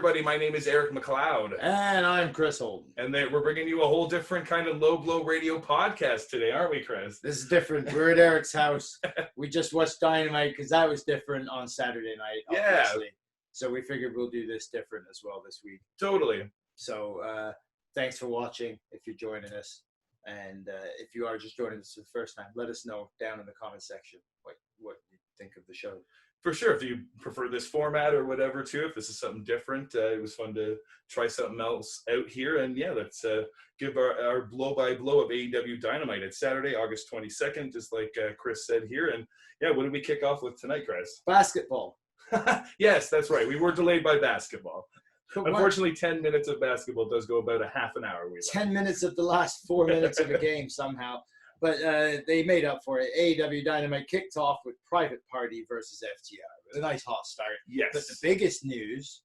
everybody. My name is Eric McLeod. And I'm Chris Holden. And we're bringing you a whole different kind of Low Blow Radio podcast today, aren't we, Chris? This is different. We're at Eric's house. We just watched Dynamite because that was different on Saturday night, obviously. Yeah. So we figured we'll do this different as well this week. Totally. So thanks for watching if you're joining us. And if you are just joining us for the first time, let us know down in the comment section what you think of the show. For sure. If you prefer this format or whatever, too, if this is something different, it was fun to try something else out here. And yeah, let's give our blow-by-blow of AEW Dynamite. It's Saturday, August 22nd, just like Chris said here. And yeah, what did we kick off with tonight, Chris? Basketball. Yes, that's right. We were delayed by basketball. Unfortunately, 10 minutes of basketball does go about a half an hour. 10 minutes of the last 4 minutes of a game somehow. But they made up for it. AEW Dynamite kicked off with Private Party versus FTR. With a nice hot start. Yes. But the biggest news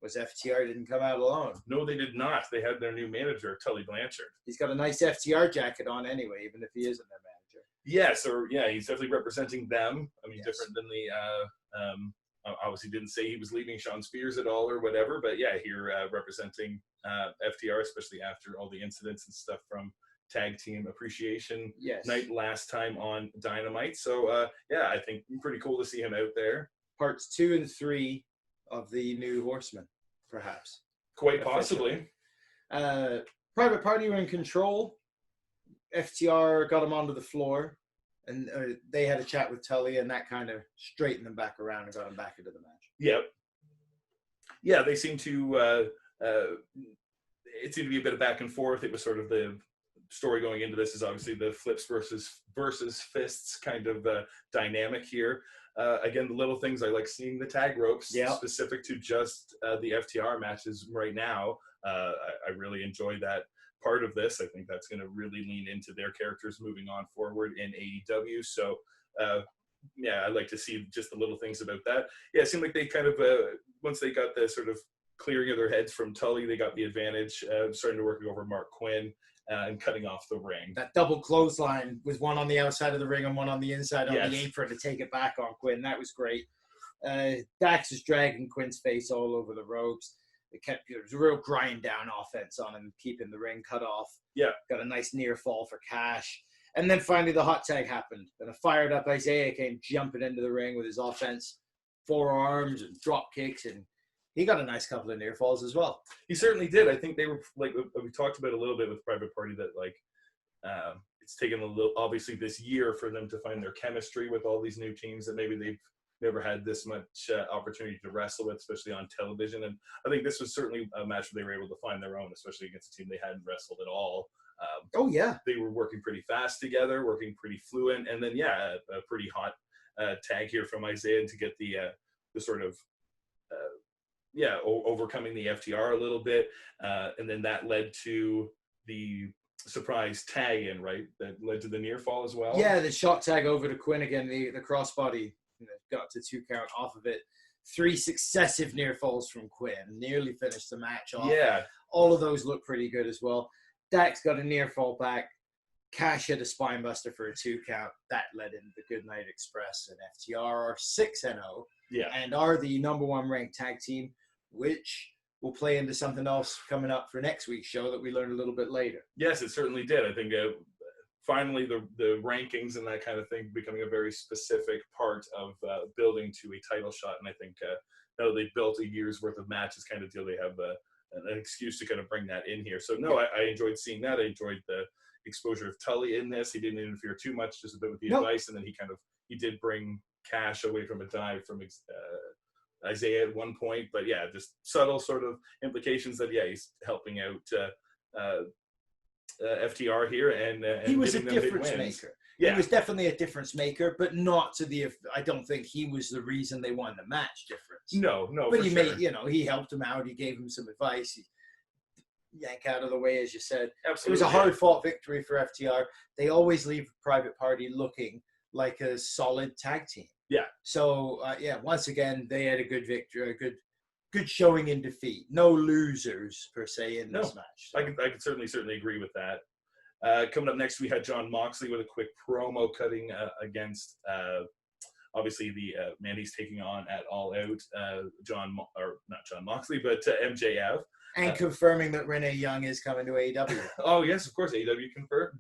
was FTR didn't come out alone. No, they did not. They had their new manager, Tully Blanchard. He's got a nice FTR jacket on anyway, even if he isn't their manager. Yes, he's definitely representing them. I mean, yes. Different than the obviously didn't say he was leaving Sean Spears at all or whatever, but yeah, here representing FTR, especially after all the incidents and stuff from Tag Team Appreciation Night last time on Dynamite. So yeah, I think pretty cool to see him out there. Parts 2 and 3 of the New Horsemen, perhaps. Quite possibly. Private Party were in control. FTR got him onto the floor, and they had a chat with Tully, and that kind of straightened them back around and got them back into the match. Yep. Yeah, they seemed to. It seemed to be a bit of back and forth. It was sort of the story going into this is obviously the flips versus fists kind of dynamic here. Again, the little things I like seeing the tag ropes specific to just the FTR matches right now. I really enjoy that part of this. I think that's going to really lean into their characters moving on forward in AEW. So yeah, I like to see just the little things about that. Yeah, it seemed like they kind of once they got the sort of clearing of their heads from Tully, they got the advantage, starting to work over Mark Quinn. And cutting off the ring. That double clothesline with one on the outside of the ring and one on the inside on the apron to take it back on Quinn. That was great. Dax is dragging Quinn's face all over the ropes. There was a real grind down offense on him, keeping the ring cut off. Yeah. Got a nice near fall for Cash. And then finally the hot tag happened. And a fired up Isaiah came jumping into the ring with his offense, forearms and drop kicks, and he got a nice couple of near falls as well. He certainly did. I think they were like we talked about a little bit with Private Party that like it's taken a little obviously this year for them to find their chemistry with all these new teams that maybe they've never had this much opportunity to wrestle with, especially on television. And I think this was certainly a match where they were able to find their own, especially against a team they hadn't wrestled at all. They were working pretty fast together, working pretty fluent, and then a pretty hot tag here from Isaiah to get the sort of overcoming the FTR a little bit. And then that led to the surprise tag in, right? That led to the near fall as well. Yeah, the shot tag over to Quinn again, the crossbody got to 2 count off of it. 3 successive near falls from Quinn. Nearly finished the match off. Yeah. All of those look pretty good as well. Dax got a near fall back. Cash hit a spine buster for a 2 count. That led into the Goodnight Express, and FTR are 6-0. Yeah. And are the number 1 ranked tag team, which will play into something else coming up for next week's show that we learn a little bit later. Yes, it certainly did. I think finally the rankings and that kind of thing becoming a very specific part of building to a title shot. And I think now they've built a year's worth of matches kind of deal, they have an excuse to kind of bring that in here. So no, I enjoyed seeing that. I enjoyed the exposure of Tully in this. He didn't interfere too much, just a bit with the advice. And then he did bring Cash away from a dive from Isaiah at one point, but yeah, just subtle sort of implications that he's helping out FTR here, and he was a difference maker. Yeah. He was definitely a difference maker, but not to the. I don't think he was the reason they won the match. Difference. No. But he made, he helped him out. He gave him some advice. He yank out of the way, as you said. Absolutely. It was a hard-fought victory for FTR. They always leave Private Party looking like a solid tag team. Yeah. So, once again, they had a good victory, a good showing in defeat. No losers, per se, in this match. So. I could certainly agree with that. Coming up next, we had John Moxley with a quick promo cutting against obviously the man he's taking on at All Out, not John Moxley, but MJF. And confirming that Renee Young is coming to AEW. Oh yes, of course, AEW confirmed.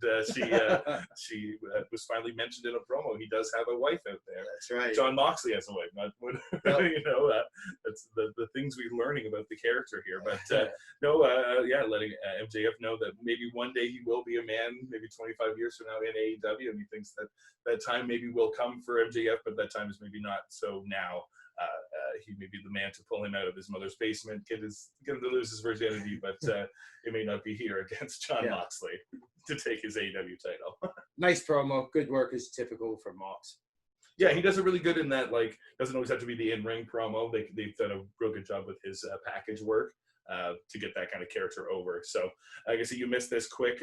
She was finally mentioned in a promo. He does have a wife out there. That's right. John Moxley has a wife. Not Yep. that's the things we're learning about the character here. But letting MJF know that maybe one day he will be a man. Maybe 25 years from now in AEW, and he thinks that time maybe will come for MJF, but that time is maybe not so now. He may be the man to pull him out of his mother's basement, get him to lose his virginity, but it may not be here against John Moxley to take his AEW title. Nice promo. Good work is typical for Mox. Yeah, he does it really good in that, like, doesn't always have to be the in-ring promo. They've done a real good job with his package work to get that kind of character over. So, I guess you missed this quick.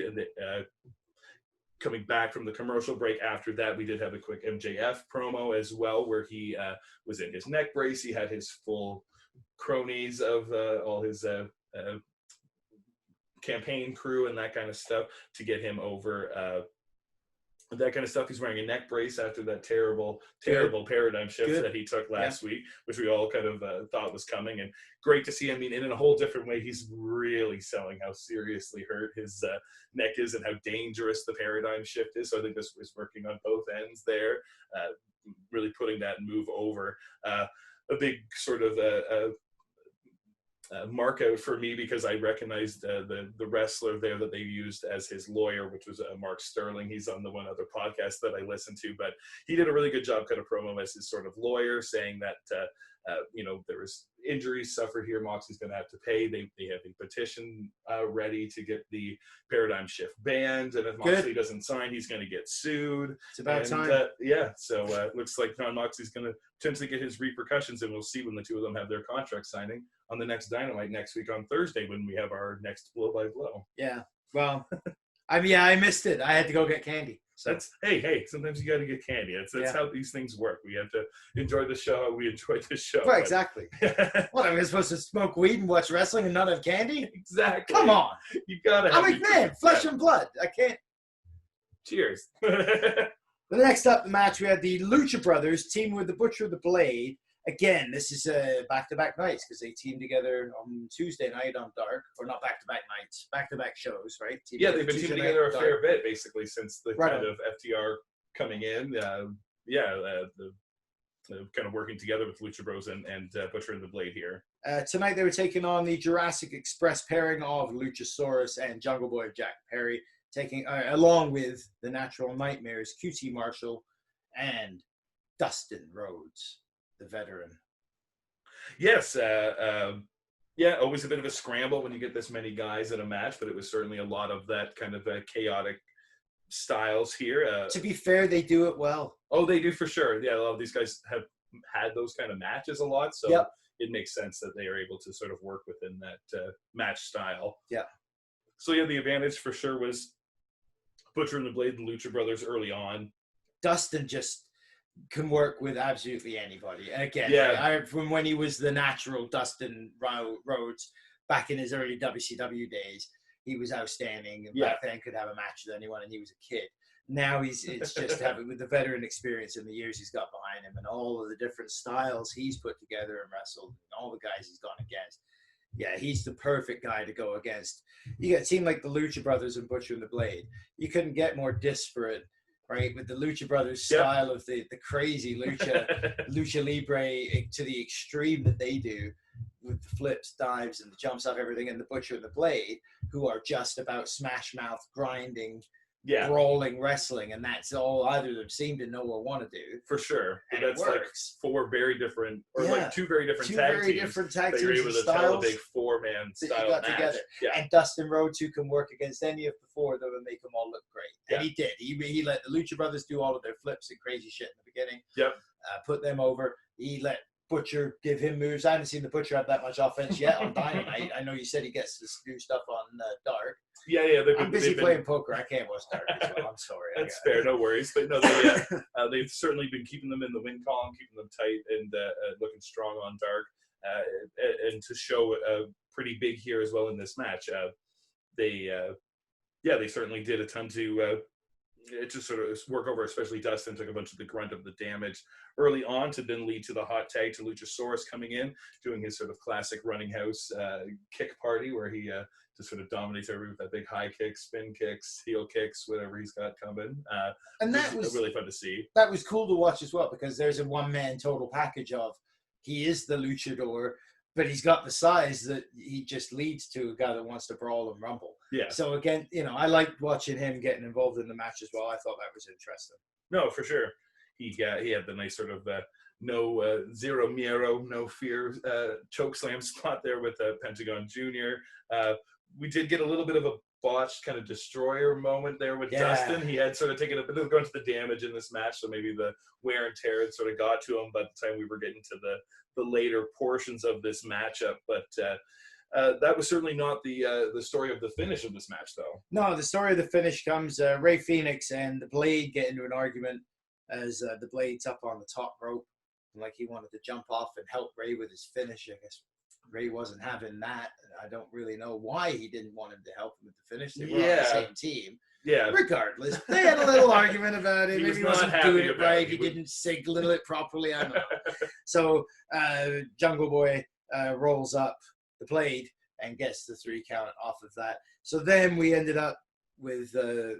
Coming back from the commercial break after that, we did have a quick MJF promo as well, where he was in his neck brace. He had his full cronies of all his campaign crew and that kind of stuff to get him over that kind of stuff. He's wearing a neck brace after that terrible paradigm shift that he took last week, which we all kind of thought was coming. And great to see him. I mean, in a whole different way, he's really selling how seriously hurt his neck is and how dangerous the paradigm shift is. So I think this was working on both ends there, really putting that move over. A big sort of mark out for me, because I recognized the wrestler there that they used as his lawyer, which was Mark Sterling. He's on the one other podcast that I listened to, but he did a really good job kind of promo as his sort of lawyer, saying that there was injuries suffered here. Moxley's going to have to pay. They have a petition ready to get the paradigm shift banned, and if Moxley doesn't sign, he's going to get sued. It's about time. So it looks like John Moxley's going to potentially get his repercussions, and we'll see when the two of them have their contract signing on the next Dynamite next week on Thursday, when we have our next Blow by Blow. Yeah, well, I missed it. I had to go get candy. So that's hey. Sometimes you got to get candy. That's how these things work. We have to enjoy the show. We enjoyed the show. Right, exactly. What, am I supposed to smoke weed and watch wrestling and not have candy? Exactly. Come on. You gotta. I'm McMahon, flesh and blood. I can't. Cheers. The next up, the match, we had the Lucha Brothers teaming with the Butcher of the Blade. Again, this is back-to-back nights, because they teamed together on Tuesday night on Dark, or not back-to-back nights, back-to-back shows, right? They've been teaming together a fair bit, basically, since the kind of FTR coming in. The kind of working together with Lucha Bros and Butcher and the Blade here. Tonight, they were taking on the Jurassic Express pairing of Luchasaurus and Jungle Boy Jack Perry, taking along with the Natural Nightmares, QT Marshall, and Dustin Rhodes, the veteran. Yes, always a bit of a scramble when you get this many guys in a match, but it was certainly a lot of that kind of chaotic styles here. To be fair, they do it well. Oh, they do for sure. Yeah, a lot of these guys have had those kind of matches a lot, so it makes sense that they are able to sort of work within that match style. Yeah. So yeah, the advantage for sure was Butcher and the Blade and Lucha Brothers early on. Dustin just can work with absolutely anybody. And again, from when he was the natural Dustin Rhodes back in his early WCW days, he was outstanding. And back then could have a match with anyone, and he was a kid. Now it's just having, with the veteran experience and the years he's got behind him and all of the different styles he's put together and wrestled, and all the guys he's gone against. Yeah, he's the perfect guy to go against. You got a team like the Lucha Brothers and Butcher and the Blade. You couldn't get more disparate, right? With the Lucha Brothers style of the crazy Lucha Libre to the extreme that they do, with the flips, dives, and the jumps off everything, and the Butcher and the Blade, who are just about smash mouth grinding, brawling wrestling, and that's all either of them seem to know or want to do. For sure. And that's like four very different, or like two very different tag teams that you're able to tell a big four-man style match. Together. Yeah. And Dustin Rhodes, who can work against any of the four of them and make them all look great. And he did. He let the Lucha Brothers do all of their flips and crazy shit in the beginning. Yep. Put them over. He let Butcher give him moves. I haven't seen the Butcher have that much offense yet on Dynamite. I know you said he gets to do stuff on Dark. Yeah. I'm busy playing poker. I can't watch Dark as well. I'm sorry. That's fair. No worries. But no, they've certainly been keeping them in the win column, keeping them tight and looking strong on Dark. And to show pretty big here as well in this match. They certainly did a ton to to sort of work over, especially Dustin took a bunch of the grunt of the damage early on to then lead to the hot tag to Luchasaurus coming in, doing his sort of classic running house kick party where he just sort of dominates everybody with that big high kick, spin kicks, heel kicks, whatever he's got coming. And that was really fun to see. That was cool to watch as well, because there's a one-man total package of he is the luchador, but he's got the size that he just leads to a guy that wants to brawl and rumble. Yeah. So again, I liked watching him getting involved in the match as well. I thought that was interesting. No, for sure. He had the nice sort of no zero miedo, no fear choke slam spot there with Pentagon Jr. We did get a little bit of a botched kind of destroyer moment there with Dustin. He had sort of taken a bit of going to the damage in this match, so maybe the wear and tear had sort of got to him by the time we were getting to the later portions of this matchup. But that was certainly not the story of the finish of this match, though. No, the story of the finish comes Rey Fenix and the Blade get into an argument as the Blade's up on the top rope, like he wanted to jump off and help Rey with his finish. I guess Rey wasn't having that. I don't really know why he didn't want him to help him with the finish. They were on the same team. Yeah. Regardless, they had a little argument about it. Maybe he wasn't doing it right. He didn't signal it properly. I don't know. So Jungle Boy rolls up the Blade and gets the 3 count off of that. So then we ended up with the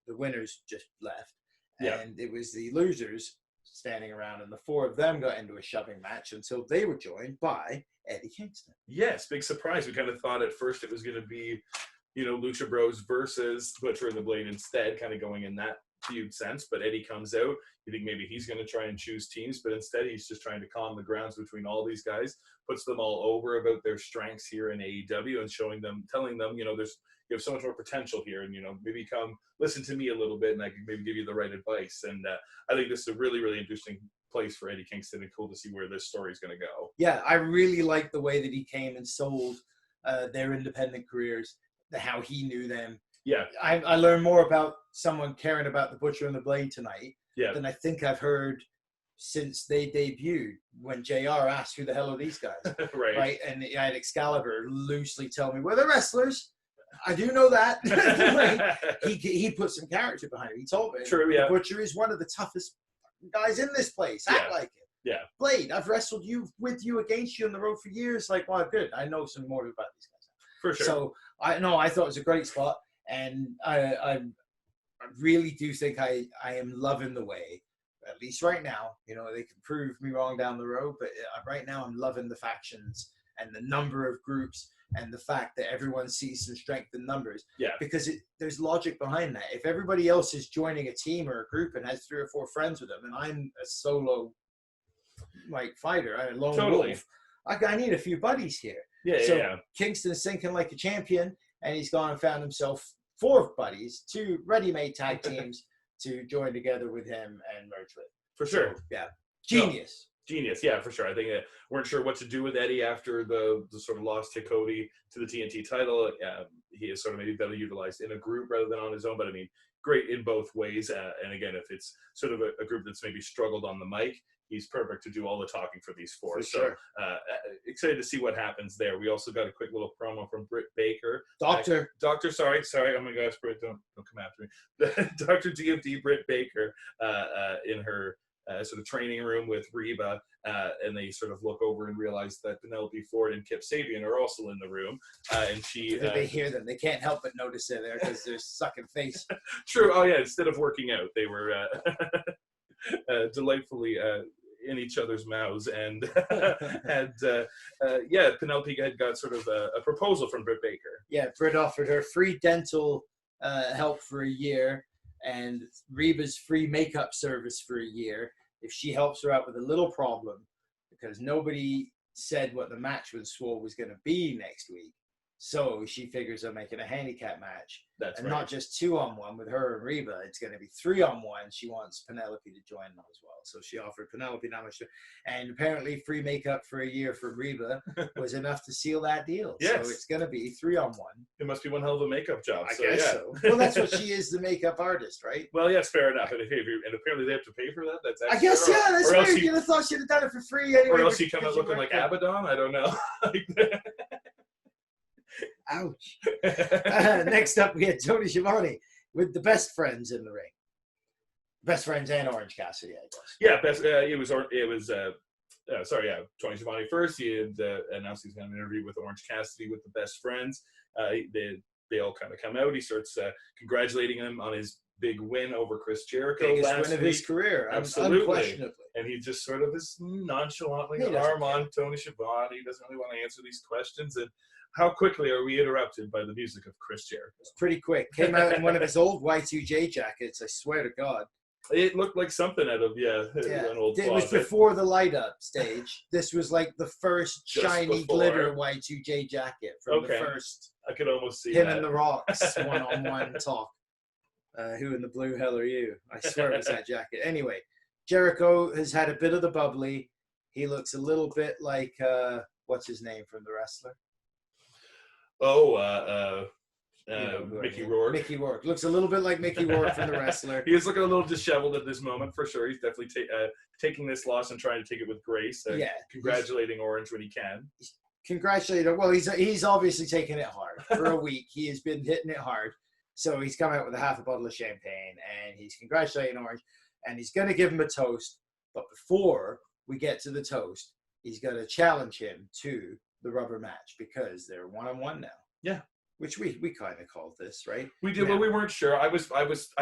winners just left. And it was the losers standing around, and the 4 of them got into a shoving match until they were joined by Eddie Kingston. Yes, big surprise. We kind of thought at first it was going to be, Lucha Bros versus Butcher and the Blade instead, kind of going in that feud sense. But Eddie comes out. You think maybe he's going to try and choose teams, but instead he's just trying to calm the grounds between all these guys, puts them all over about their strengths here in AEW and telling them, you have so much more potential here, and maybe come listen to me a little bit, and I can maybe give you the right advice. And I think this is a really, really interesting place for Eddie Kingston, and cool to see where this story is going to go. Yeah, I really like the way that he came and sold their independent careers, how he knew them. Yeah, I learned more about someone caring about the Butcher and the Blade tonight than I think I've heard since they debuted, when JR asked who the hell are these guys. Right. And I had Excalibur loosely tell me, well, they're wrestlers. I do know that. he put some character behind it. He told me. True, yeah. The Butcher is one of the toughest guys in this place. Act like it. Yeah. Blade, I've wrestled with you, against you on the road for years. Like, well, good. I know some more about these guys. For sure. So I thought it was a great spot, and I really do think I am loving the way, at least right now. They can prove me wrong down the road, but right now I'm loving the factions and the number of groups, and the fact that everyone sees some strength in numbers. Yeah. Because there's logic behind that. If everybody else is joining a team or a group and has 3 or 4 friends with them, and I'm a solo fighter, I'm a lone wolf, I need a few buddies here. Yeah. Kingston's thinking like a champion, and he's gone and found himself 4 buddies, 2 ready-made tag teams to join together with him and merge with. For sure. So, yeah. Genius. Genius, yeah, for sure. I think weren't sure what to do with Eddie after the sort of loss to Cody to the TNT title. He is sort of maybe better utilized in a group rather than on his own, but I mean, great in both ways. And again, if it's sort of a group that's maybe struggled on the mic, he's perfect to do all the talking for these 4. For sure. So excited to see what happens there. We also got a quick little promo from Britt Baker. Doctor, sorry. Oh my gosh, Britt, don't come after me. Dr. DFD Britt Baker in her sort of training room with Reba, and they sort of look over and realize that Penelope Ford and Kip Sabian are also in the room, and she they hear them. They can't help but notice they're there because they're sucking face. True. Oh yeah. Instead of working out, they were delightfully in each other's mouths, and Penelope had got sort of a proposal from Britt Baker. Yeah, Britt offered her free dental help for a year, and Reba's free makeup service for a year if she helps her out with a little problem, because nobody said what the match with Swole was going to be next week. So she figures they're making a handicap match. That's and right. Not just 2-on-1 with her and Reba. It's going to be 3-on-1. She wants Penelope to join them as well. So she offered Penelope that much. And apparently free makeup for a year for Reba was enough to seal that deal. Yes. So it's going to be 3-on-1. It must be one hell of a makeup job. I guess so. Well, that's what she is, the makeup artist, right? Well, yes, fair enough. And apparently they have to pay for that. That's I guess, yeah, that's weird. You'd have thought she'd have done it for free anyway. Or else she come out looking like Abaddon. I don't know. Ouch. Next up, we had Tony Schiavone with the best friends in the ring. Best Friends and Orange Cassidy, I guess. Yeah, Tony Schiavone first. He had announced he's going to interview with Orange Cassidy with the Best Friends. They all kind of come out. He starts congratulating him on his big win over Chris Jericho Biggest last win week. of his career, Absolutely. Unquestionably. And he just sort of is nonchalantly He arm on Tony Schiavone. He doesn't really want to answer these questions. And how quickly are we interrupted by the music of Chris Jericho? It's pretty quick. Came out in one of his old Y2J jackets, I swear to God. It looked like something out of, an old It was closet. before the light up stage. This was like the first Just shiny before. glitter Y2J jacket from the first I could almost see him that. and the Rocks one-on-one talk. Who in the blue hell are you? I swear it was that jacket. Anyway, Jericho has had a bit of the bubbly. He looks a little bit like, what's his name from the wrestler? Mickey Rourke. Mickey Rourke. Looks a little bit like Mickey Rourke from the wrestler. He is looking a little disheveled at this moment, for sure. He's definitely taking this loss and trying to take it with grace. Congratulating Orange when he can. Congratulating. Well, he's obviously taking it hard. For a week, he has been hitting it hard. So he's come out with a half a bottle of champagne, and he's congratulating Orange, and he's going to give him a toast. But before we get to the toast, he's going to challenge him to the rubber match because they're one-on-one now. Yeah. Which we kind of called this, right? We did, but we weren't sure. I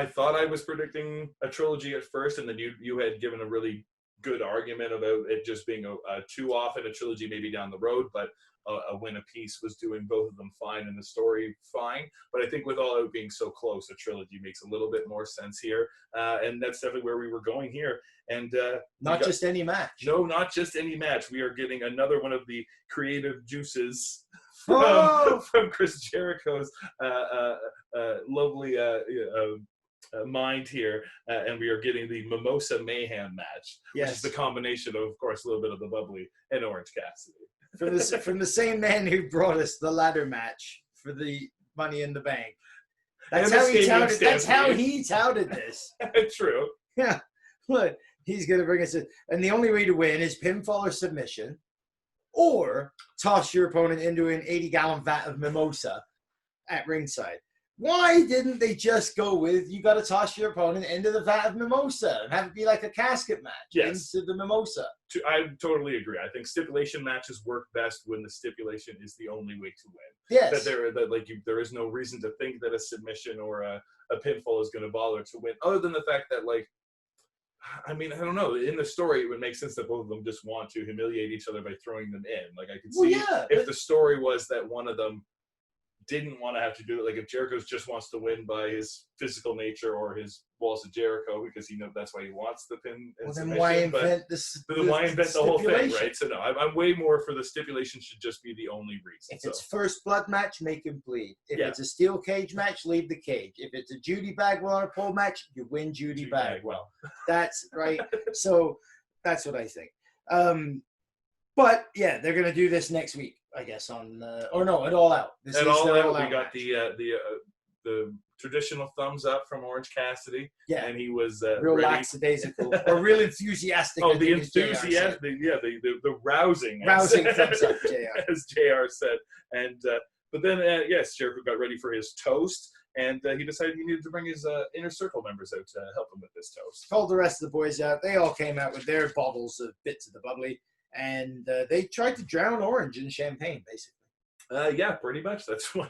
thought I was predicting a trilogy at first, and then you had given a really good argument about it just being a too often a trilogy maybe down the road, but a win apiece was doing both of them fine and the story fine. But I think with all it being so close, a trilogy makes a little bit more sense here, and that's definitely where we were going here. And not just any match. No, not just any match. We are getting another one of the creative juices from Chris Jericho's lovely mind here, and we are getting the Mimosa Mayhem match, which is the combination of course, a little bit of the bubbly and Orange Cassidy. From the same man who brought us the ladder match for the Money in the Bank. That's how he touted this. True. Yeah. Look, he's going to bring us in. And the only way to win is pinfall or submission, or toss your opponent into an 80-gallon vat of mimosa at ringside. Why didn't they just go with, you got to toss your opponent into the vat of mimosa and have it be like a casket match into the mimosa? I totally agree. I think stipulation matches work best when the stipulation is the only way to win. Yes. There is no reason to think that a submission or a pinfall is going to bother to win, other than the fact that, I don't know. In the story, it would make sense that both of them just want to humiliate each other by throwing them in. I could see if the story was that one of them didn't want to have to do it. Like if Jericho just wants to win by his physical nature or his walls of Jericho because that's why he wants the pin. Well, then why invent why invent the whole thing, right? So no, I'm way more for the stipulation should just be the only reason. If it's first blood match, make him bleed. If it's a steel cage match, leave the cage. If it's a Judy Bagwell on a pole match, you win Judy Bagwell. That's right. So that's what I think. But yeah, they're gonna do this next week, I guess. At All Out. At All Out, we got the traditional thumbs up from Orange Cassidy. Yeah, and he was real lackadaisical or real enthusiastic. Oh, the enthusiastic, the rousing thumbs up, JR. as JR said. And but then Jericho got ready for his toast, and he decided he needed to bring his inner circle members out to help him with this toast. Called the rest of the boys out. They all came out with their bottles of bits of the bubbly. And they tried to drown Orange in champagne, basically. Yeah, pretty much. That's what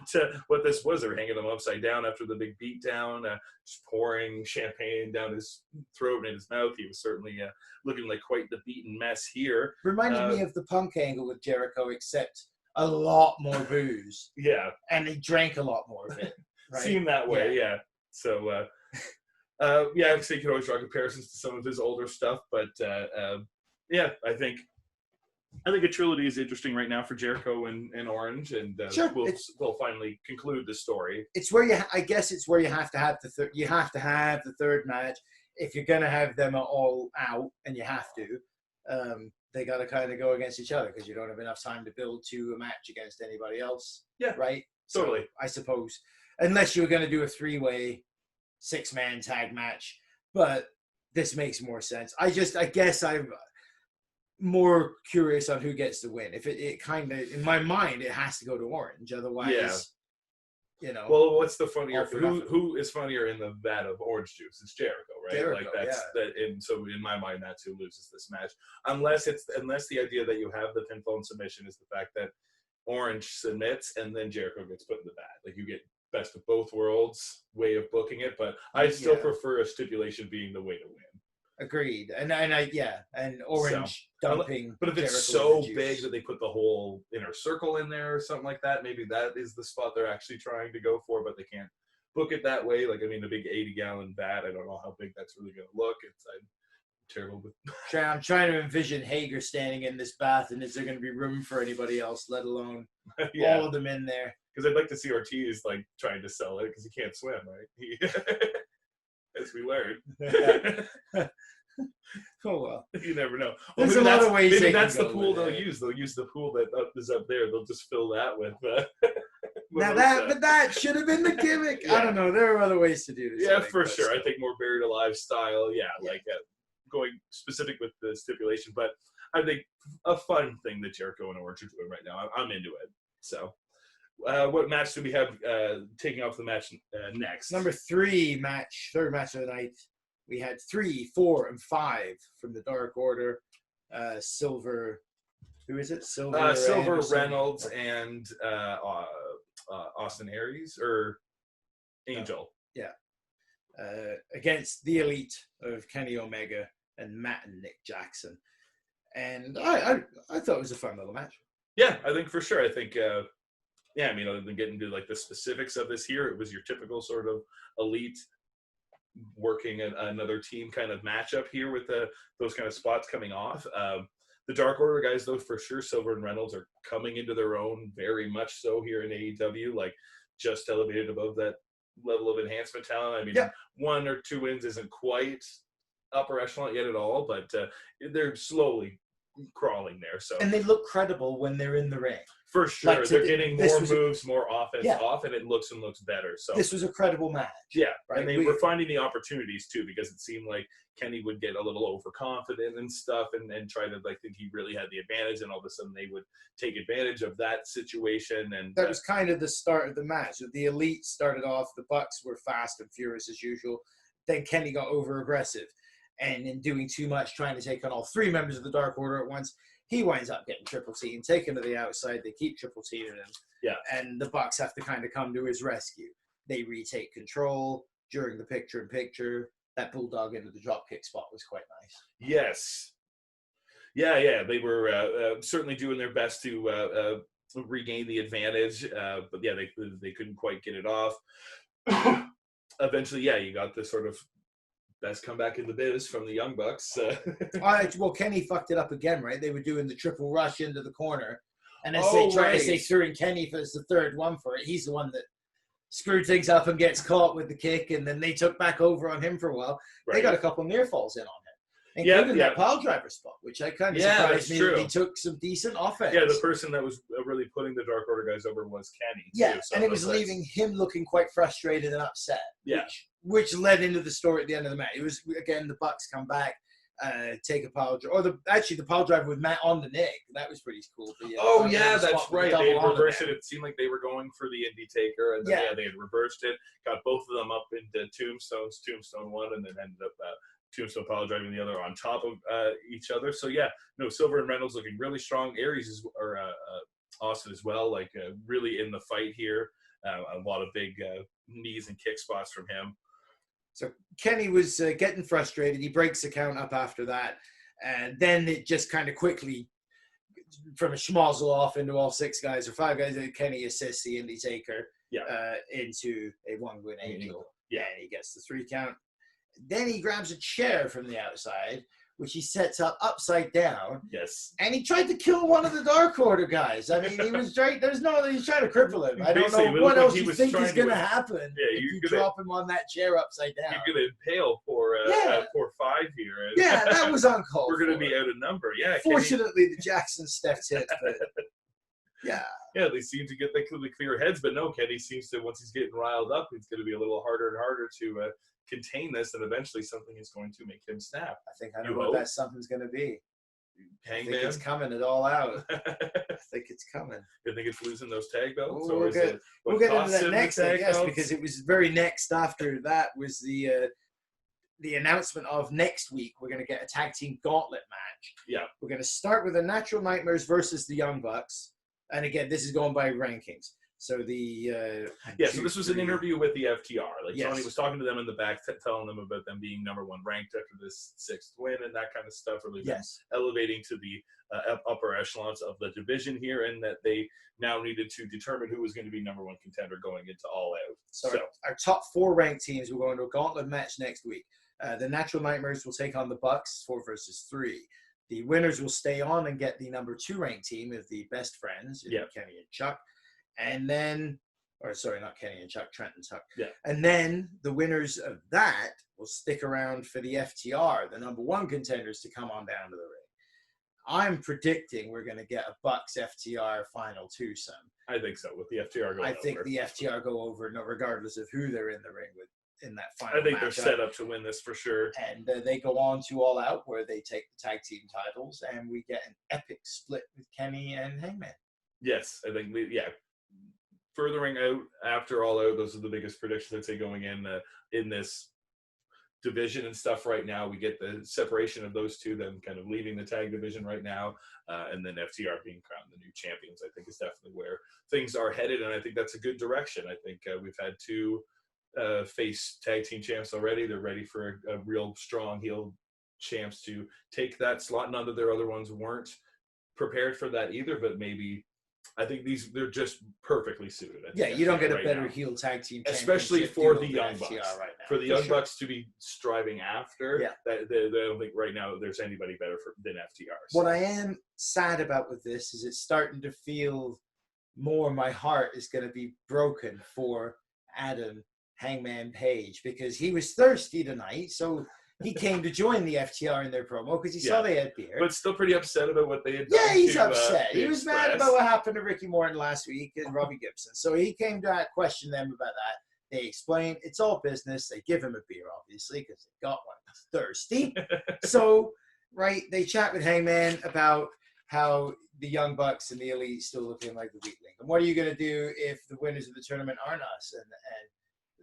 this was. They were hanging him upside down after the big beatdown, just pouring champagne down his throat and in his mouth. He was certainly looking like quite the beaten mess here. Reminded me of the Punk angle with Jericho, except a lot more booze. Yeah. And he drank a lot more of it. Right? Seemed that way, yeah. So, so you could always draw comparisons to some of his older stuff, but I think a trilogy is interesting right now for Jericho and Orange, and we'll finally conclude the story. It's where you have to have the third match if you're gonna have them all out, and you have to. They got to kind of go against each other because you don't have enough time to build to a match against anybody else. Yeah, right. Totally. So, I suppose unless you were going to do a 3-way, 6-man tag match, but this makes more sense. I guess I'm more curious on who gets the win. If it kind of, in my mind, it has to go to Orange. Otherwise, Well, what's the funnier? Who is funnier in the vat of orange juice? It's Jericho, right? Jericho, Like that's that, and so in my mind, that's who loses this match, unless the idea that you have the pinfall and submission is the fact that Orange submits and then Jericho gets put in the bag. Like you get best of both worlds way of booking it, but I still prefer a stipulation being the way to win. Agreed, and Orange dumping. But if it's so big that they put the whole inner circle in there or something like that, maybe that is the spot they're actually trying to go for, but they can't book it that way. Like, I mean, the big 80-gallon vat, I don't know how big that's really going to look. I'm terrible with. I'm trying to envision Hager standing in this bath, and is there going to be room for anybody else, let alone all of them in there? Because I'd like to see Ortiz like trying to sell it because he can't swim, right? As we learned. Oh well, you never know. There's a lot of ways. Maybe that's the pool they'll use. They'll use the pool that is up there. They'll just fill that with. Now that should have been the gimmick. Yeah. I don't know. There are other ways to do this. Yeah, for sure. I think more buried alive style. Yeah. Like going specific with the stipulation, but I think a fun thing that Jericho and Orange are doing right now. I'm into it. So. What match do we have taking off the match next? Number third match of the night. We had 3, 4, and 5 from the Dark Order. Silver, who is it? Silver Reynolds and Austin Aries or Angel. Against the Elite of Kenny Omega and Matt and Nick Jackson. And I thought it was a fun little match. Yeah, I think for sure. I think. I mean, other than getting into like the specifics of this here, it was your typical sort of Elite working another team kind of matchup here with those kind of spots coming off. The Dark Order guys, though, for sure, Silver and Reynolds are coming into their own very much so here in AEW, like just elevated above that level of enhancement talent. I mean, 1 or 2 wins isn't quite upper echelon yet at all, but they're slowly crawling there. So, and they look credible when they're in the ring. For sure, like they're getting more moves, more offense off, and it looks better. So this was a credible match. Yeah, right? And they were finding the opportunities too, because it seemed like Kenny would get a little overconfident and stuff, and try to like think he really had the advantage, and all of a sudden they would take advantage of that situation. And that was kind of the start of the match. The Elite started off; the Bucks were fast and furious as usual. Then Kenny got over aggressive, and in doing too much, trying to take on all 3 members of the Dark Order at once. He winds up getting triple teamed, taken to the outside. They keep triple teaming him. Yeah. And the Bucks have to kind of come to his rescue. They retake control during the picture-in-picture. That bulldog into the dropkick spot was quite nice. Yes. Yeah. They were certainly doing their best to regain the advantage. But yeah, they couldn't quite get it off. Eventually, you got this sort of best comeback in the biz from the Young Bucks. Well, Kenny fucked it up again, right? They were doing the triple rush into the corner. And as they threw in Kenny as the third one for it, he's the one that screwed things up and gets caught with the kick, and then they took back over on him for a while. Right. They got a couple near falls in on him, including that pile driver spot, which I kind of surprised me that he took some decent offense. Yeah, the person that was really putting the Dark Order guys over was Kenny. Yeah, too, so and it was leaving him looking quite frustrated and upset. Yeah. Which led into the story at the end of the match. It was, again, the Bucks come back, take a pile driver. Or the pile driver with Matt on the neck. That was pretty cool. That's right. They had reversed it. It seemed like they were going for the Indie Taker. And then, they had reversed it. Got both of them up into tombstones. Tombstone 1, and then ended up Tombstone pile driving the other on top of each other. So, Silver and Reynolds looking really strong. Aries or Austin as well, like really in the fight here. A lot of big knees and kick spots from him. So Kenny was getting frustrated. He breaks the count up after that. And then it just kind of quickly, from a schmozzle off into all 6 guys or 5 guys, Kenny assists the Indie Taker into a 1-win Angel. Yeah, and he gets the 3 count. Then he grabs a chair from the outside, which he sets up upside down. Yes. And he tried to kill one of the Dark Order guys. I mean, he was trying. He's trying to cripple him. I don't know what else you think is going to happen if you drop him on that chair upside down. You're going to impale poor 5 here. Yeah, that was uncalled. We're going to be outnumbered. Yeah. Fortunately, the Jackson stepped in. But yeah. Yeah, they seem to get the clear heads, but no, Kenny seems to, once he's getting riled up, it's going to be a little harder and harder to contain this, and eventually something is going to make him snap. I think I know what that something's going to be. Hangman? I think it's coming it all out. I think it's coming. You think it's losing those tag belts? We'll get into that next, I guess, because it was very next after that was the the announcement of next week, we're going to get a tag team gauntlet match. Yeah. We're going to start with the Natural Nightmares versus the Young Bucks. And again, this is going by rankings. So so this was an interview with the FTR. Like, yes. Tony was talking to them in the back, telling them about them being number 1 ranked after this 6th win and that kind of stuff. Really, yes. elevating to the upper echelons of the division here, and that they now needed to determine who was going to be number 1 contender going into All Out. So our top 4 ranked teams will go into a gauntlet match next week. The Natural Nightmares will take on the Bucks, 4 versus 3. The winners will stay on and get the number 2 ranked team of the Best Friends, Kenny and Chuck. And then, not Kenny and Chuck, Trent and Chuck. Yeah. And then the winners of that will stick around for the FTR, the number 1 contenders, to come on down to the ring. I'm predicting we're going to get a Bucks FTR final twosome. I think so, with the FTR going over. I think the FTR go over, regardless of who they're in the ring with in that final I think matchup. they're set up to win this for sure. And they go on to All Out, where they take the tag team titles, and we get an epic split with Kenny and Hangman. Yes, I think furthering out after All Out, those are the biggest predictions I'd say going in this division and stuff right now. We get the separation of those two, then kind of leaving the tag division right now, and then FTR being crowned the new champions, I think is definitely where things are headed, and I think that's a good direction. I think we've had 2 face tag team champs already. They're ready for a real strong heel champs to take that slot. None of their other ones weren't prepared for that either, but maybe I think they're just perfectly suited. You don't get a better heel tag team, especially for the Young Bucks. Right now. For the Young Bucks to be striving after, I don't think right now there's anybody better than FTR. So. What I am sad about with this is it's starting to feel more my heart is going to be broken for Adam Hangman Page, because he was thirsty tonight, so he came to join the FTR in their promo because he saw they had beer. But still pretty upset about what they had done. Yeah, he's upset. He was mad about what happened to Ricky Morton last week and Robbie Gibson. So he came to question them about that. They explain it's all business. They give him a beer, obviously, because they got one. He's thirsty. So, they chat with Hangman about how the Young Bucks and the Elite still looking like the weak link. And what are you going to do if the winners of the tournament aren't us and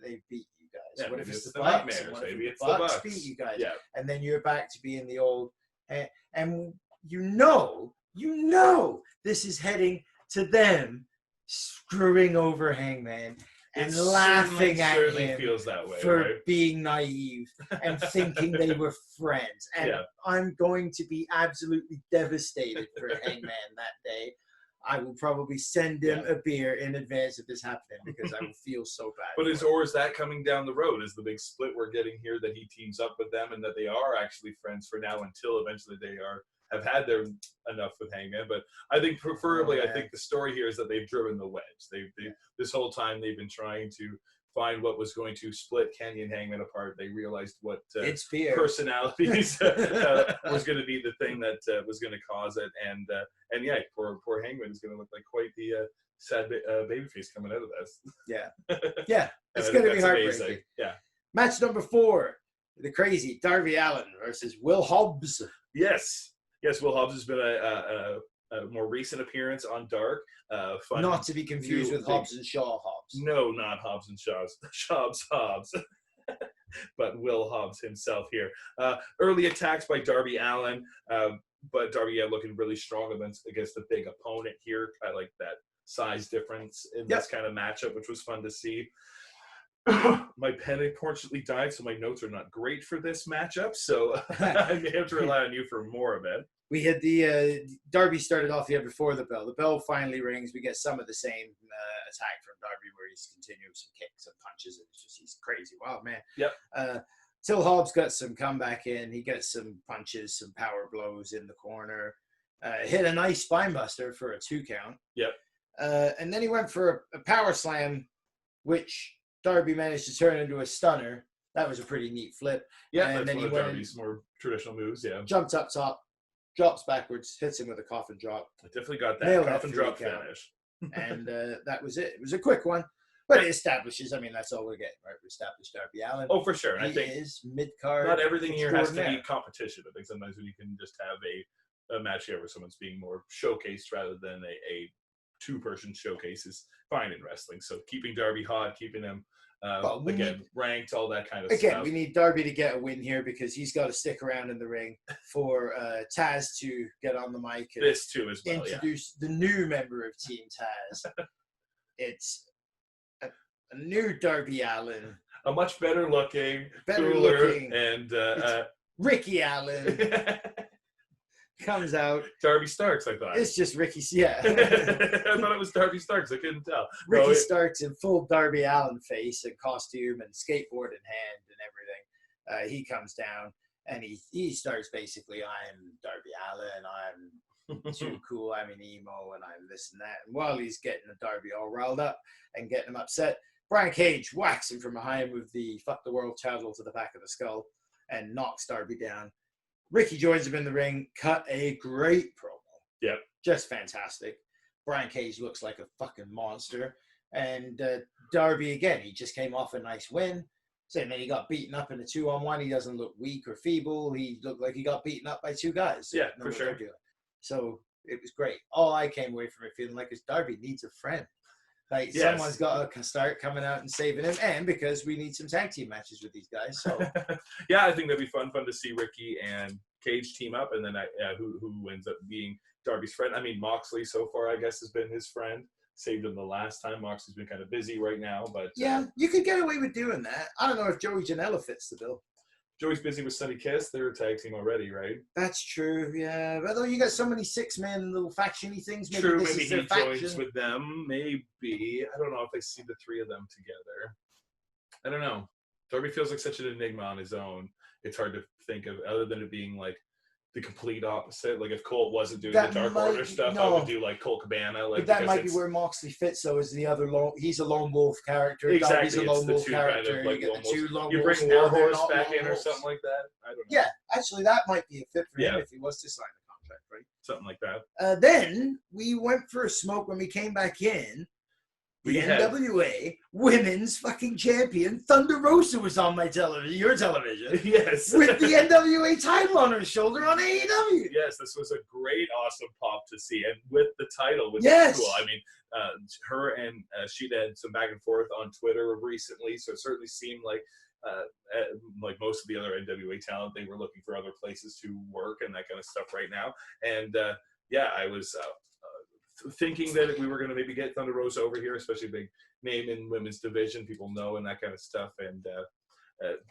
they beat you guys? Yeah, what if it's the Bucks? Bucks? Maybe it's the Bucks beat you guys? Yeah. And then you're back to being the old, and you know, this is heading to them screwing over Hangman and laughing at him feels that way, for being naive and thinking they were friends. And I'm going to be absolutely devastated for Hangman that day. I will probably send him a beer in advance of this happening because I will feel so bad. But is that coming down the road? Is the big split we're getting here that he teams up with them and that they are actually friends for now until eventually they have had their enough with Hangman? But I think preferably, I think the story here is that they've driven the wedge. They this whole time they've been trying to find what was going to split Kenny and Hangman apart. They realized what personalities was going to be the thing that was going to cause it. And poor Hangman is going to look like quite the sad babyface coming out of this. Yeah, it's going to be heartbreaking. Amazing. Yeah. Match number 4, the crazy Darby Allin versus Will Hobbs. Yes, Will Hobbs has been a more recent appearance on Dark. Not to be confused with Hobbs and Shaw Hobbs. No, not Hobbs and Shaw's. Hobbs. But Will Hobbs himself here. Early attacks by Darby Allin, but Darby looking really strong against the big opponent here. I like that size difference in this kind of matchup, which was fun to see. My pen unfortunately died, so my notes are not great for this matchup, so I may have to rely on you for more of it. We had the Darby started off here before the bell. The bell finally rings. We get some of the same attack from Darby where he's continuing some kicks and punches, and he's crazy. Wow, man. Yep. Till Hobbs got some comeback in. He gets some punches, some power blows in the corner. Hit a nice spine buster for a 2 count. Yep. And then he went for a power slam, which Darby managed to turn into a stunner. That was a pretty neat flip. Yeah, and that's then one he of went Darby's more traditional moves, jumped up top, drops backwards, hits him with a coffin drop. I definitely got that coffin drop finish. And that was it. It was a quick one, but it establishes, that's all we're getting, right? We established Darby Allin. Oh, for sure. He I think is mid-card. Not everything here has to be competition. I think sometimes when you can just have a match here where someone's being more showcased rather than a 2-person showcase is fine in wrestling. So keeping Darby hot, keeping him Again, ranked, all that kind of again, stuff. We need Darby to get a win here because he's got to stick around in the ring for Taz to get on the mic and this too as well, introduce the new member of Team Taz. It's a new Darby Allin. A much better looking, cooler, and Ricky Allen comes out. Darby Starks, I thought. It's just Ricky, yeah. I thought it was Darby Starks. I couldn't tell. Ricky Starks in full Darby Allin face and costume and skateboard in hand and everything. He comes down and he starts basically, I'm Darby Allin, I'm too cool, I'm an emo, and I'm this and that. And while he's getting the Darby all riled up and getting him upset, Brian Cage whacks him from behind with the fuck the world title to the back of the skull and knocks Darby down. Ricky joins him in the ring, cut a great promo. Yep. Just fantastic. Brian Cage looks like a fucking monster. And Darby, again, he just came off a nice win. Saying that he got beaten up in a 2-on-1. He doesn't look weak or feeble. He looked like he got beaten up by two guys. Yeah, for sure. So it was great. All I came away from it feeling like is Darby needs a friend. Like, someone's got to start coming out and saving him, and because we need some tag team matches with these guys. So, yeah, I think that'd be fun to see Ricky and Cage team up, and then who ends up being Darby's friend. I mean, Moxley so far, I guess, has been his friend. Saved him the last time. Moxley's been kind of busy right now, but yeah, you could get away with doing that. I don't know if Joey Janela fits the bill. Joey's busy with Sunny Kiss. They're a tag team already, right? That's true, yeah. But though you got so many six-man little faction-y things. Maybe true, this maybe is he their joins faction. with them. Maybe. I don't know if I see the three of them together. I don't know. Darby feels like such an enigma on his own. It's hard to think of, other than it being like the complete opposite. Like if Colt wasn't doing the Dark Order stuff, I would do like Colt Cabana. Like, but that might be where Moxley fits, though, is the other he's a lone wolf character. Exactly. Darby's a lone wolf character. Kind of like you get the two lone you wolves bring now, Warhorse back in or something like that. I don't know. Yeah, actually, that might be a fit for him if he was to sign a contract, right? Something like that. Then we went for a smoke when we came back in. The NWA Women's fucking Champion, Thunder Rosa, was on my television, your television. Yes. With the NWA title on her shoulder on AEW. Yes, this was a great, awesome pop to see. And with the title, which is cool. I mean, her and she had some back and forth on Twitter recently, so it certainly seemed like most of the other NWA talent, they were looking for other places to work and that kind of stuff right now. And I was thinking that we were going to maybe get Thunder Rosa over here, especially a big name in women's division, people know, and that kind of stuff, and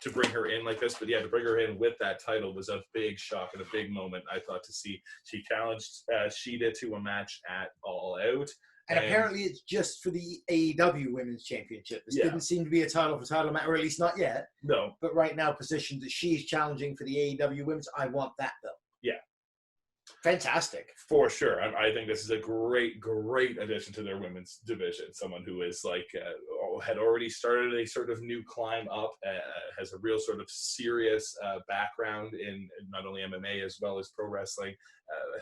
to bring her in like this. But yeah, to bring her in with that title was a big shock and a big moment, I thought, to see. She challenged Shida to a match at All Out. And apparently it's just for the AEW Women's Championship. This didn't seem to be a title for title match, or at least not yet. No. But right now, positioned that she's challenging for the AEW Women's, I want that belt. Yeah. Fantastic. For sure. I think this is a great, great addition to their women's division. Someone who is had already started a sort of new climb up, has a real sort of serious background in not only MMA as well as pro wrestling,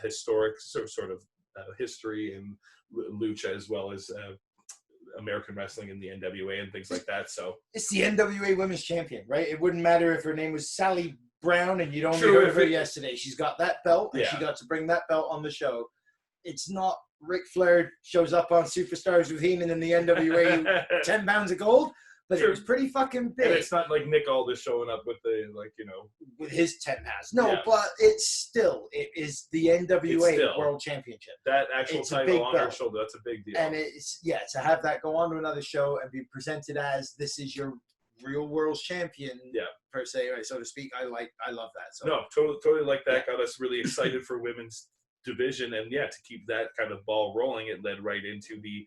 historic sort of history in Lucha as well as American wrestling in the NWA and things like that. So it's the NWA Women's Champion, right? It wouldn't matter if her name was Sally Brown and you'd only heard of her yesterday. She's got that belt, and she got to bring that belt on the show. It's not Ric Flair shows up on Superstars with Heyman in the NWA 10 pounds of gold, but it was pretty fucking big. And it's not like Nick Aldis showing up with the, with his 10 pounds. No, but it is the NWA World Championship. That actual title on her shoulder, that's a big deal. And it's, to have that go on to another show and be presented as this is your real world champion, per se, right, so to speak. I love that. So no, totally like that. Got us really excited for women's division, and to keep that kind of ball rolling, it led right into the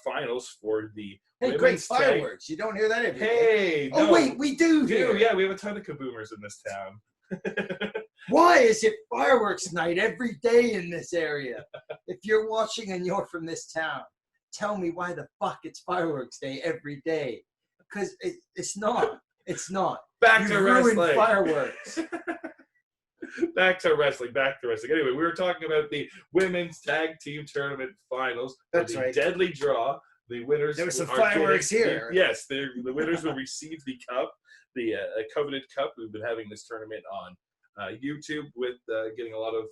finals for the great fireworks. You don't hear that every day. Oh no, wait, we do here. Yeah, we have a ton of kaboomers in this town. Why is it fireworks night every day in this area? If you're watching and you're from this town, tell me why the fuck it's fireworks day every day. Because it's not. It's not. Back to wrestling. Fireworks. Back to wrestling. Anyway, we were talking about the women's tag team tournament finals. That's right. Deadly draw. The winners. There was some fireworks here. Yes, the winners will receive the cup, the coveted cup. We've been having this tournament on YouTube with getting a lot of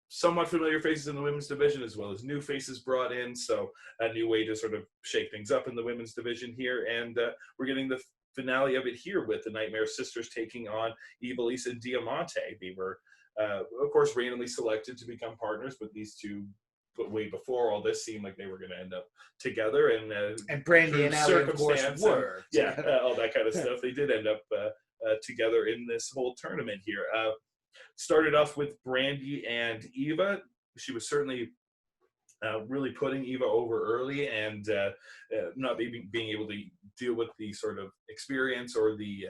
somewhat familiar faces in the women's division, as well as new faces brought in. So a new way to sort of shake things up in the women's division here. And we're getting the finale of it here with the Nightmare Sisters taking on Ivelisse and Diamante. They were, of course, randomly selected to become partners, but these two, way before all this, seemed like they were going to end up together. And Brandy and Allie, of course, were. All that kind of stuff. They did end up together in this whole tournament here. Started off with Brandy and Eva. She was certainly really putting Eva over early, and not being able to deal with the sort of experience or the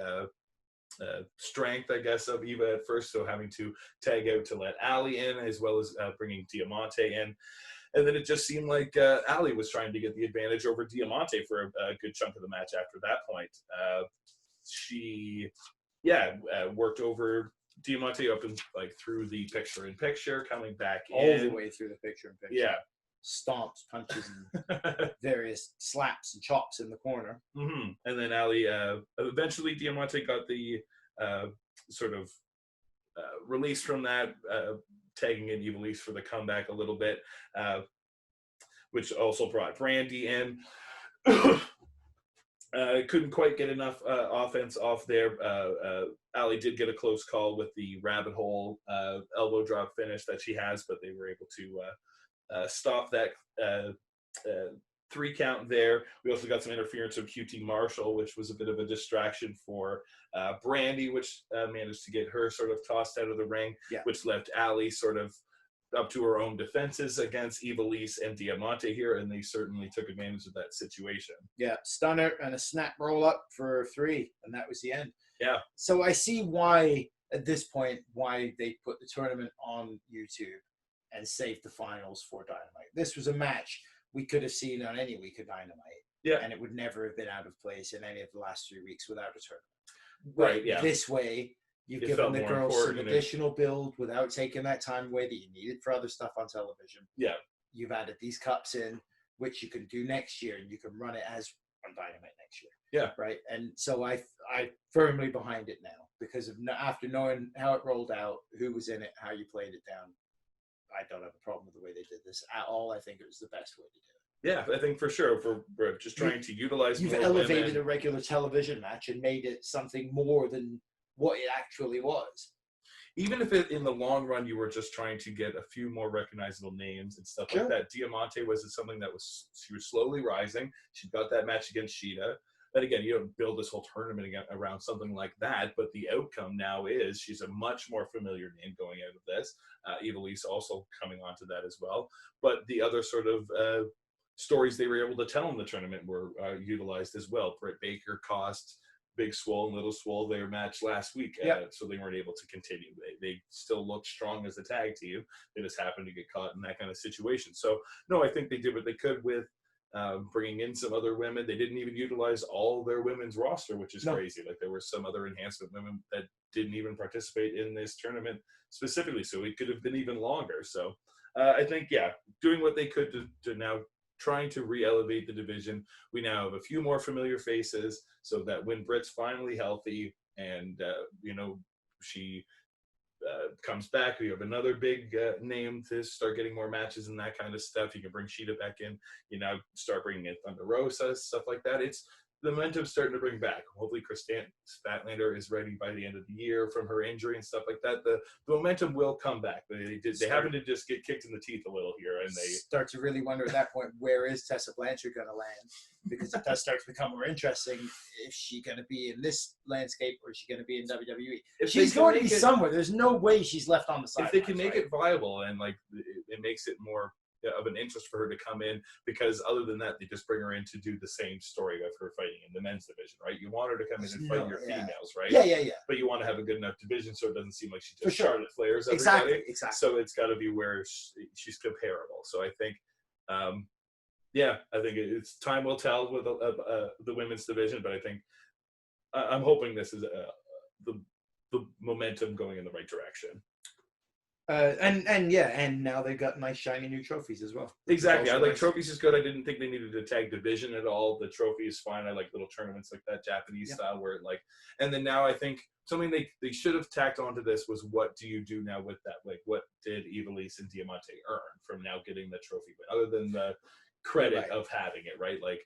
strength, I guess, of Eva at first. So having to tag out to let Allie in, as well as bringing Diamante in. And then it just seemed like Allie was trying to get the advantage over Diamante for a good chunk of the match after that point. She worked over Diamante up and through the picture-in-picture, coming back all the way through the picture-in-picture. Yeah. Stomps, punches, and various slaps and chops in the corner. Mm-hmm. And then Allie, eventually Diamante got the sort of release from that, tagging in Ivelisse for the comeback a little bit, which also brought Brandy in. Couldn't quite get enough offense off there. Allie did get a close call with the rabbit hole elbow drop finish that she has, but they were able to stop that 3 count there. We also got some interference of QT Marshall, which was a bit of a distraction for Brandy, which managed to get her sort of tossed out of the ring, which left Allie sort of up to her own defenses against Ivelisse and Diamante here, and they certainly took advantage of that situation. Yeah, stunner and a snap roll up for 3, and that was the end. Yeah. So I see why, at this point, why they put the tournament on YouTube and saved the finals for Dynamite. This was a match we could have seen on any week of Dynamite. Yeah. And it would never have been out of place in any of the last 3 weeks without a tournament. Right, yeah. This way, you've given the girls some additional build without taking that time away that you needed for other stuff on television. Yeah. You've added these cups in, which you can do next year, and you can run it as on Dynamite next year. Yeah. Right. And so I firmly behind it now, because of after knowing how it rolled out, who was in it, how you played it down. I don't have a problem with the way they did this at all. I think it was the best way to do it. Yeah, I think for sure. We're just trying to utilize. You've elevated a regular television match and made it something more than what it actually was. Even if in the long run you were just trying to get a few more recognizable names and stuff like that. Diamante was something that she was slowly rising. She got that match against Shida. But again, you don't build this whole tournament around something like that. But the outcome now is she's a much more familiar name going out of this. Ivelisse also coming onto that as well. But the other sort of stories they were able to tell in the tournament were utilized as well. Britt Baker cost Big Swole and Little Swole their match last week, so they weren't able to continue. They still looked strong as a tag team. They just happened to get caught in that kind of situation. So, no, I think they did what they could with bringing in some other women. They didn't even utilize all their women's roster, which is crazy. Like, there were some other enhancement women that didn't even participate in this tournament specifically, so it could have been even longer. So I think, doing what they could to now trying to re-elevate the division. We now have a few more familiar faces, so that when Britt's finally healthy and, she comes back, we have another big name to start getting more matches and that kind of stuff. You can bring Shida back in, start bringing in Thunder Rosa, stuff like that. It's the momentum's starting to bring back. Hopefully Chris Statlander is ready by the end of the year from her injury and stuff like that. The momentum will come back. They happen to just get kicked in the teeth a little here, and they start to really wonder at that point, where is Tessa Blanchard going to land? Because it does start to become more interesting. Is she going to be in this landscape, or is she going to be in WWE? If she's going to be somewhere. There's no way she's left on the side. If they can make it viable, and it makes it more of an interest for her to come in, because other than that, they just bring her in to do the same story of her fighting in the men's division, right? You want her to come in and fight your females, right? Yeah. But you want to have a good enough division so it doesn't seem like she just Charlotte Flairs Exactly. everybody. So it's got to be where she's comparable. So I think, I think it's time will tell with the women's division, but I think I'm hoping this is the momentum going in the right direction. And now they've got nice shiny new trophies as well. Exactly. I like trophies is good. I didn't think they needed a tag division at all. The trophy is fine. I like little tournaments like that Japanese style where and then now I think something they should have tacked onto this was, what do you do now with that? Like, what did Ivelisse and Diamante earn from now getting the trophy, other than the credit of having it, right? Like,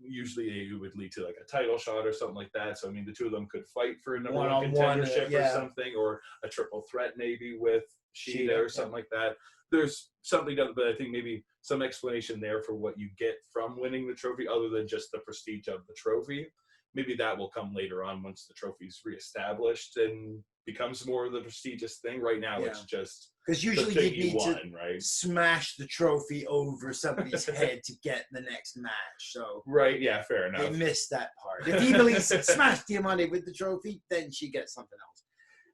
usually it would lead to like a title shot or something like that. So I mean, the two of them could fight for a number one contendership or something, or a triple threat maybe with Shida or something like that. There's something done, but I think maybe some explanation there for what you get from winning the trophy, other than just the prestige of the trophy. Maybe that will come later on once the trophy's reestablished and becomes more of the prestigious thing. Right now, it's just because usually you need to smash the trophy over somebody's head to get the next match. So fair enough. They missed that part. If Ivelisse smashed Diamante with the trophy, then she gets something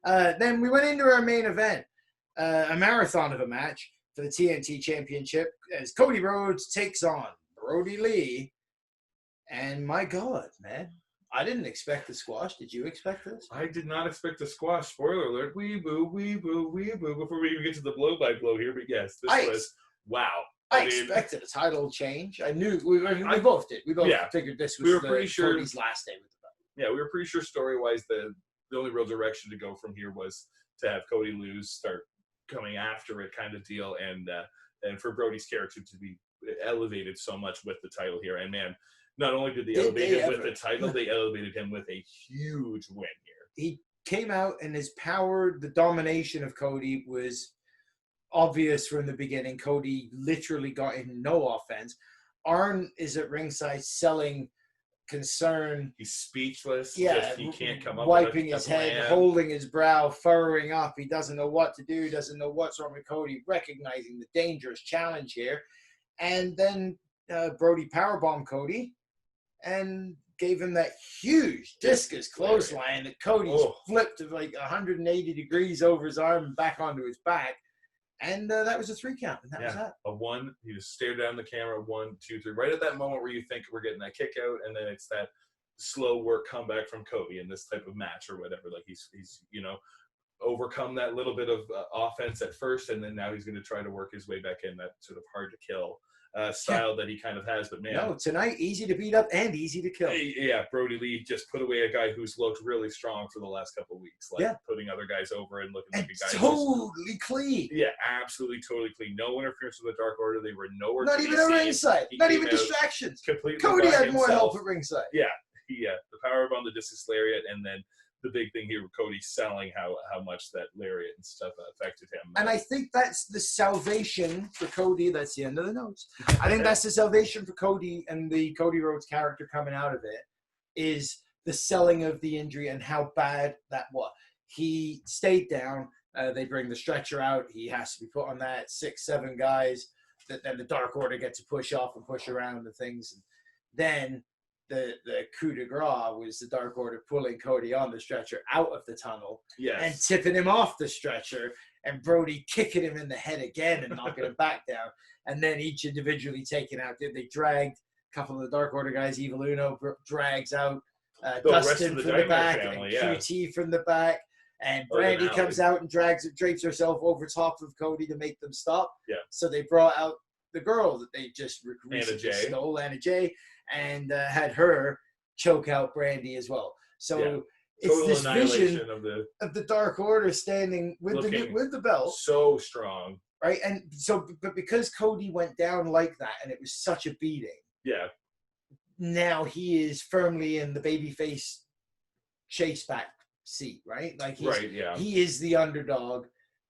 else. Then we went into our main event, a marathon of a match for the TNT Championship, as Cody Rhodes takes on Brody Lee. And my God, man, I didn't expect the squash. Did you expect this? I did not expect the squash. Spoiler alert. Wee boo, wee boo, wee boo. Before we even get to the blow by blow here, but yes, this was wow. I expected a title change. I knew we both did. We both figured this was Cody's last day with the belt. Yeah, we were pretty sure story-wise the only real direction to go from here was to have Cody lose, start coming after it, kind of deal, and for Brody's character to be elevated so much with the title here. And man, not only did they elevate him with the title, they elevated him with a huge win here. He came out, and his power, the domination of Cody was obvious from the beginning. Cody literally got in no offense. Arn is at ringside selling concern. He's speechless. Yeah, he can't come up wiping with a his head, holding his brow, furrowing up. He doesn't know what to do, doesn't know what's wrong with Cody, recognizing the dangerous challenge here. And then Brody powerbombed Cody and gave him that huge discus clothesline that Cody flipped of like 180 degrees over his arm and back onto his back. And that was a 3 count, and that was that. A 1, he just stared down the camera, 1, 2, 3. Right at that moment where you think we're getting that kick out, and then it's that slow work comeback from Cody in this type of match or whatever. Like he's overcome that little bit of offense at first, and then now he's going to try to work his way back in, that sort of hard to kill style that he kind of has. But man, no, tonight easy to beat up and easy to kill. Yeah, Brody Lee just put away a guy who's looked really strong for the last couple of weeks, putting other guys over and looking like a guy totally clean. Yeah, absolutely, totally clean. No interference with the Dark Order. They were nowhere. Not even a ringside. Not even distractions. Cody had more help at ringside. Yeah, the powerbomb, the discus lariat, and then the big thing here with Cody selling how much that lariat and stuff affected him. And I think that's the salvation for Cody. That's the end of the notes. I think that's the salvation for Cody and the Cody Rhodes character coming out of it is the selling of the injury and how bad that was. He stayed down. They bring the stretcher out. He has to be put on that 6-7 guys. Then the Dark Order get to push off and push around the things. And then the coup de grace was the Dark Order pulling Cody on the stretcher out of the tunnel and tipping him off the stretcher, and Brody kicking him in the head again and knocking him back down, and then each individually taken out. They dragged a couple of the Dark Order guys. Evil Uno drags out Dustin from the back family, and QT from the back, and Brandy comes out and drapes herself over top of Cody to make them stop. Yeah. So they brought out the girl that they just recently stole, Anna Jay, and had her choke out Brandy as well. So it's this vision of the Dark Order standing with the belt, so strong, right? And so, but because Cody went down like that, and it was such a beating, now he is firmly in the babyface chase back seat, right? Like he is the underdog.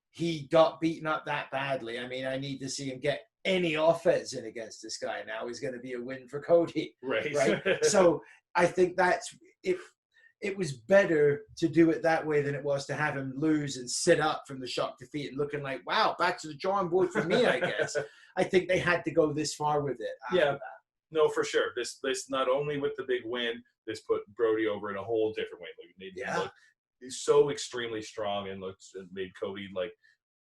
He got beaten up that badly. I mean, I need to see him get any offense in against this guy now is going to be a win for Cody. Right. So I think that's if it was better to do it that way than it was to have him lose and sit up from the shock defeat and looking like, wow, back to the drawing board for me, I guess. I think they had to go this far with it. No, for sure. This not only with the big win, this put Brody over in a whole different way. Like made him look so extremely strong and made Cody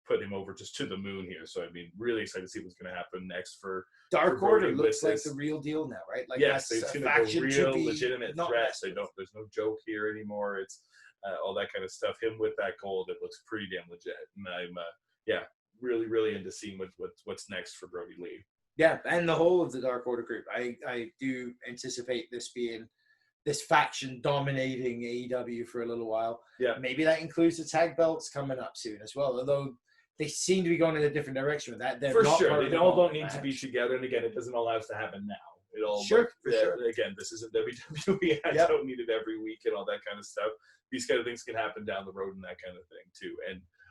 put him over just to the moon here. So I mean, really excited to see what's going to happen next for Dark Order. Looks like the real deal now, right? Like yes, they've seen a real legitimate threat. There's no joke here anymore. It's all that kind of stuff. Him with that gold, it looks pretty damn legit. And I'm, really, really into seeing what's next for Brody Lee. Yeah, and the whole of the Dark Order group. I do anticipate this being this faction dominating AEW for a little while. Yeah. Maybe that includes the tag belts coming up soon as well, although they seem to be going in a different direction with that. They're for not sure. They all don't need match. to be together. And again, it doesn't all have to happen now. It all, sure. Again, this isn't WWE. I don't need it every week and all that kind of stuff. These kind of things can happen down the road and that kind of thing too.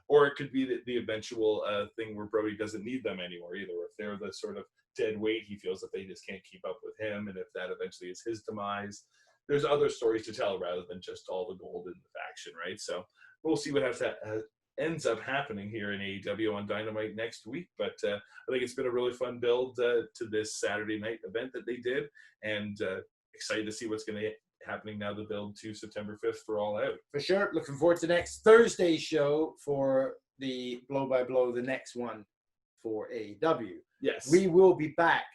Or it could be the eventual thing where Brody doesn't need them anymore either. If they're the sort of dead weight, he feels that they just can't keep up with him. And if that eventually is his demise, there's other stories to tell rather than just all the gold in the faction, right? So we'll see what ends up happening here in AEW on Dynamite next week. But I think it's been a really fun build to this Saturday night event that they did. And excited to see what's going to happening now to build to September 5th for All Out. For sure. Looking forward to next Thursday's show for the Blow by Blow, the next one for AEW. Yes. We will be back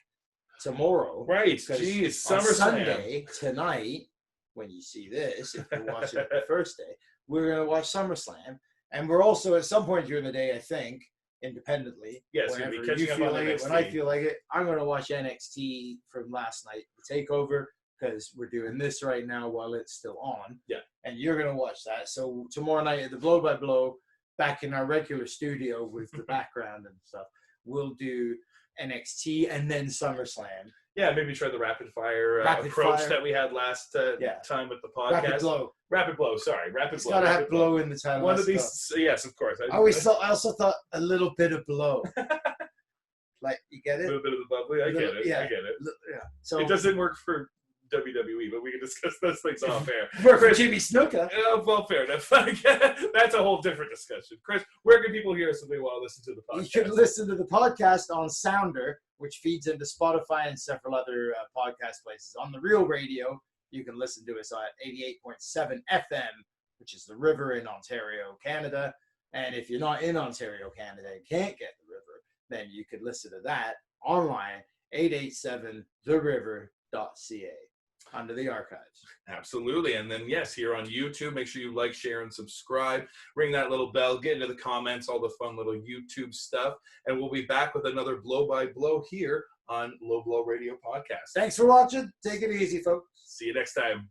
tomorrow. Right. Jeez, SummerSlam. Sunday, tonight, when you see this, if you watch it the first day, we're going to watch SummerSlam. And we're also, at some point during the day, I think, independently, yes, whenever you'll be catching you up feel on like it, NXT. when I feel like it, I'm going to watch NXT from last night, the TakeOver, because we're doing this right now while it's still on. Yeah. And you're going to watch that. So tomorrow night at the Blow by Blow, back in our regular studio with the background and stuff, we'll do NXT and then SummerSlam. Yeah, maybe try the rapid fire approach that we had last time with the podcast. Rapid Blow. Rapid Blow, sorry. Rapid It's Blow. got to Rapid have blow in the title. One of these, yes, of course. I also thought a little bit of blow. Like, you get it? A little bit of the bubbly. I get it. Yeah. I get it. Yeah. So it doesn't work for WWE, but we can discuss those things off air. Work for Jimmy Snuka. Well, fair enough. That's a whole different discussion. Chris, where can people hear us if they want to listen to the podcast? You can listen to the podcast on Sounder, which feeds into Spotify and several other podcast places. On the Real Radio, you can listen to us at 88.7 FM, which is the River in Ontario, Canada. And if you're not in Ontario, Canada, and can't get the River, then you could listen to that online, 887theriver.ca. Under the archives. Absolutely. And then, yes, here on YouTube, make sure you like, share, and subscribe. Ring that little bell. Get into the comments, all the fun little YouTube stuff. And we'll be back with another Blow by Blow here on Low Blow Radio Podcast. Thanks for watching. Take it easy, folks. See you next time.